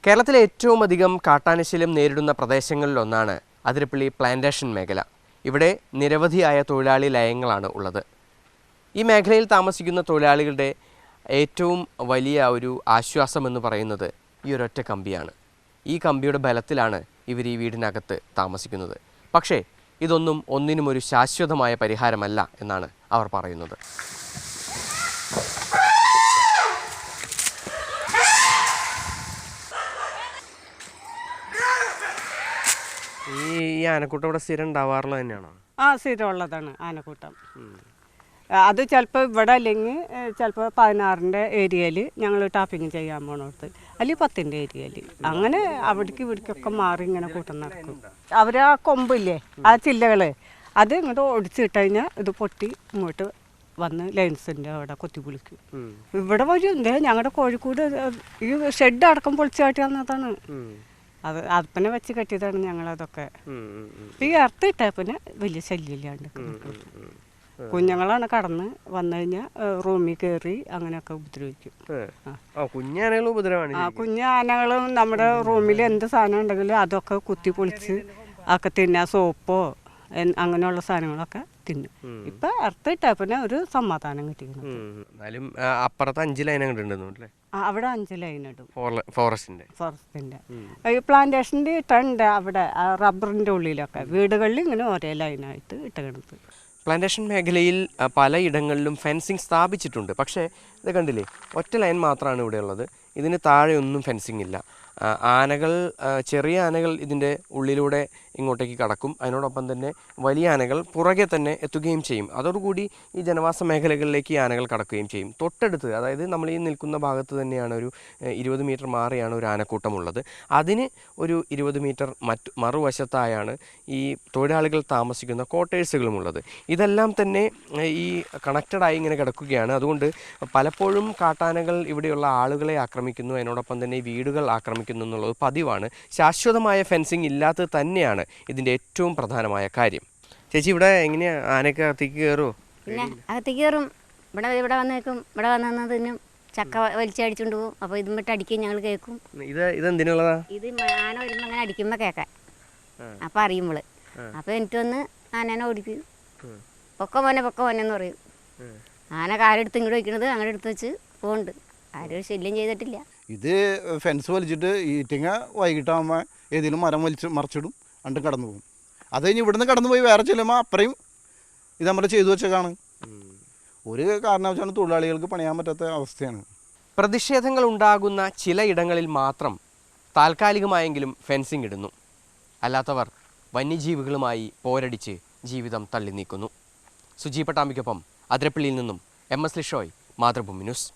കേരളത്തിലെ ഏറ്റവും അധികം കാട്ടാനശല്യം നേരിടുന്ന പ്രദേശങ്ങളിലൊന്നാണ് അതിരപ്പള്ളി പ്ലാന്റേഷൻ മേഖല. ഇവിടെ നിരവധിയായ തൊഴിലാളി ലയങ്ങളാണ് ഉള്ളത്. ഈ മേഖലയിൽ താമസിക്കുന്ന തൊഴിലാളികളുടെ ഏറ്റവും വലിയ ഒരു ആശ്വാസമെന്ന് പറയുന്നത് ഈ ഒരൊറ്റ കമ്പിയാണ്. ഈ കമ്പിയുടെ ബലത്തിലാണ് ഇവർ ഈ വീടിനകത്ത് താമസിക്കുന്നത്. പക്ഷേ ഇതൊന്നും ഒന്നിനും ഒരു ശാശ്വതമായ പരിഹാരമല്ല എന്നാണ് അവർ പറയുന്നത്. ഈ ആനക്കൂട്ടം ഇവിടെ സ്ഥിരം ഉണ്ടാവാറുള്ളത് തന്നെയാണോ? സ്ഥിരം ഉള്ളതാണ് ആനക്കൂട്ടം. അത് ചിലപ്പോൾ ഇവിടെ അല്ലെങ്കിൽ ചിലപ്പോൾ 16-ൻ്റെ ഏരിയയിൽ ഞങ്ങൾ ടാപ്പിങ് ചെയ്യാൻ പോണോടത്ത്, അല്ലെങ്കിൽ 10-ൻ്റെ ഏരിയയിൽ, അങ്ങനെ അവിടേക്ക് ഇവിടേക്കൊക്കെ മാറി ഇങ്ങനെ കൂട്ടം നടക്കും. അവർ ആ കൊമ്പില്ലേ, ആ ചില്ലകൾ, അത് ഇങ്ങോട്ട് ഒടിച്ചിട്ട് കഴിഞ്ഞാൽ ഇത് പൊട്ടി ഇങ്ങോട്ട് വന്ന് ലൈൻസിൻ്റെ അവിടെ കൊത്തി പൊളിക്കും. ഇവിടെ വരും. എന്തേ ഞങ്ങളുടെ കോഴിക്കോട് ഈ ഷെഡ് അടക്കം പൊളിച്ചു കാട്ടി വന്നതാണ്. അത് അപ്പനെ വെച്ച് കെട്ടിയതാണ് ഞങ്ങളതൊക്കെ. ഈ അർത്ഥ ഇട്ടാൽ പിന്നെ വലിയ ശല്യമില്ലാണ്ട് കുഞ്ഞുങ്ങളാണ് കടന്ന് വന്നു കഴിഞ്ഞാൽ റൂമിൽ കയറി അങ്ങനെയൊക്കെ ഉപദ്രവിക്കും. കുഞ്ഞാനകളും നമ്മുടെ റൂമിൽ എന്ത് സാധനം ഉണ്ടെങ്കിലും അതൊക്കെ കുത്തി പൊളിച്ച് ഒക്കെ തിന്നാ, സോപ്പോ അങ്ങനെയുള്ള സാധനങ്ങളൊക്കെ തിന്നും. ഇപ്പൊ അർത്ഥ ഇട്ടാൽ പിന്നെ ഒരു സമാധാനം കിട്ടിയിരുന്നു. അപ്പുറത്ത് 5 ലൈൻ അങ്ങോട്ട് അവിടെ 5 ലൈൻ ഇടും. ഫോറസ്റ്റിന്റെ ഈ പ്ലാന്റേഷൻ്റെ ഇട്ടുണ്ട് അവിടെ റബ്ബറിന്റെ ഉള്ളിലൊക്കെ വീടുകളിൽ ഇങ്ങനെ ഒരേ ലൈനായിട്ട് ഇട്ട് കിടന്നത്. പ്ലാന്റേഷൻ മേഖലയിൽ പലയിടങ്ങളിലും ഫെൻസിങ് സ്ഥാപിച്ചിട്ടുണ്ട്. പക്ഷേ ഇത് കണ്ടില്ലേ, ഒറ്റ ലൈൻ മാത്രമാണ് ഇവിടെ ഉള്ളത്. ഇതിന് താഴെ ഒന്നും ഫെൻസിങ് ഇല്ല. ആനകൾ, ചെറിയ ആനകൾ ഇതിൻ്റെ ഉള്ളിലൂടെ ഇങ്ങോട്ടേക്ക് കടക്കും. അതിനോടൊപ്പം തന്നെ വലിയ ആനകൾ പുറകെ തന്നെ എത്തുകയും ചെയ്യും. അതോടുകൂടി ഈ ജനവാസ മേഖലകളിലേക്ക് ഈ ആനകൾ കടക്കുകയും ചെയ്യും. തൊട്ടടുത്ത്, അതായത് നമ്മൾ ഈ നിൽക്കുന്ന ഭാഗത്ത് തന്നെയാണ് ഒരു 20 മീറ്റർ മാറിയാണ് ഒരു ആനക്കൂട്ടമുള്ളത്. അതിന് ഒരു 20 മീറ്റർ മറുവശത്തായാണ് ഈ തൊഴിലാളികൾ താമസിക്കുന്ന ക്വാർട്ടേഴ്സുകളുമുള്ളത്. ഇതെല്ലാം തന്നെ ഈ കണക്റ്റഡായി ഇങ്ങനെ കിടക്കുകയാണ്. അതുകൊണ്ട് പലപ്പോഴും കാട്ടാനകൾ ഇവിടെയുള്ള ആളുകളെ ആക്രമിക്കുന്നു, അതിനോടൊപ്പം തന്നെ വീടുകൾ ആക്രമിക്കുന്നു എന്നുള്ളത് പതിവാണ്. ശാശ്വതമായ ഫെൻസിങ് ഇല്ലാത്തത് തന്നെയാണ് ഇതിൻ്റെ ഏറ്റവും പ്രധാനമായ കാര്യം. ചേച്ചി, ഇവിടെ എങ്ങനെയാ ആനയൊക്കെ അകത്തേക്ക് കയറുമോ? പിന്നെ അകത്തേക്ക് കയറും. ഇവിടെ വന്ന് നിൽക്കും. ഇവിടെ വന്നതിനും ചക്ക വലിച്ചടിച്ചുകൊണ്ട് പോകും. അപ്പോൾ ഇതും വിട്ട് അടിക്കും, ഞങ്ങൾ കേൾക്കും. ഇതെന്തിനുള്ളതാ? ഇത് ആന വരുമ്പോൾ അങ്ങനെ അടിക്കുമ്പോൾ കേൾക്കാൻ, അപ്പം അറിയുമ്പോൾ. അപ്പോൾ എനിക്ക് വന്ന് ആനേനെ ഓടിക്കും. പൊക്ക മോനെന്ന് പറയും. ആന കാലെടുത്ത് ഇങ്ങോട്ട് വയ്ക്കണത് അങ്ങനെ എടുത്ത് വെച്ച് പോകുന്നുണ്ട്. ആരും ശല്യം ചെയ്തിട്ടില്ല. ഇത് ഫെൻസ് വലിച്ചിട്ട് ഈറ്റിങ്ങ വൈകിട്ടാകുമ്പോൾ ഏതെങ്കിലും മരം മറിച്ചിടും, അണ്ടും കടന്നു പോകും. അത് കഴിഞ്ഞ് ഇവിടുന്ന് കടന്നു പോയി വേറെ ചെല്ലുമ്പോൾ അപ്പറയും ഇത് നമ്മൾ ചെയ്തു വെച്ചേക്കാണ്. ഒരു കാരണവശാലും തൊഴിലാളികൾക്ക് പണിയാൻ പറ്റാത്ത അവസ്ഥയാണ്. പ്രതിഷേധങ്ങൾ ഉണ്ടാകുന്ന ചിലയിടങ്ങളിൽ മാത്രം താൽക്കാലികമായെങ്കിലും ഫെൻസിങ് ഇടുന്നു. അല്ലാത്തവർ വന്യജീവികളുമായി പോരടിച്ച് ജീവിതം തള്ളി നീക്കുന്നു. സുജി പട്ടാമ്പിക്കൊപ്പം അതിരപ്പള്ളിയിൽ നിന്നും MS ലിഷോയ്, മാതൃഭൂമി ന്യൂസ്.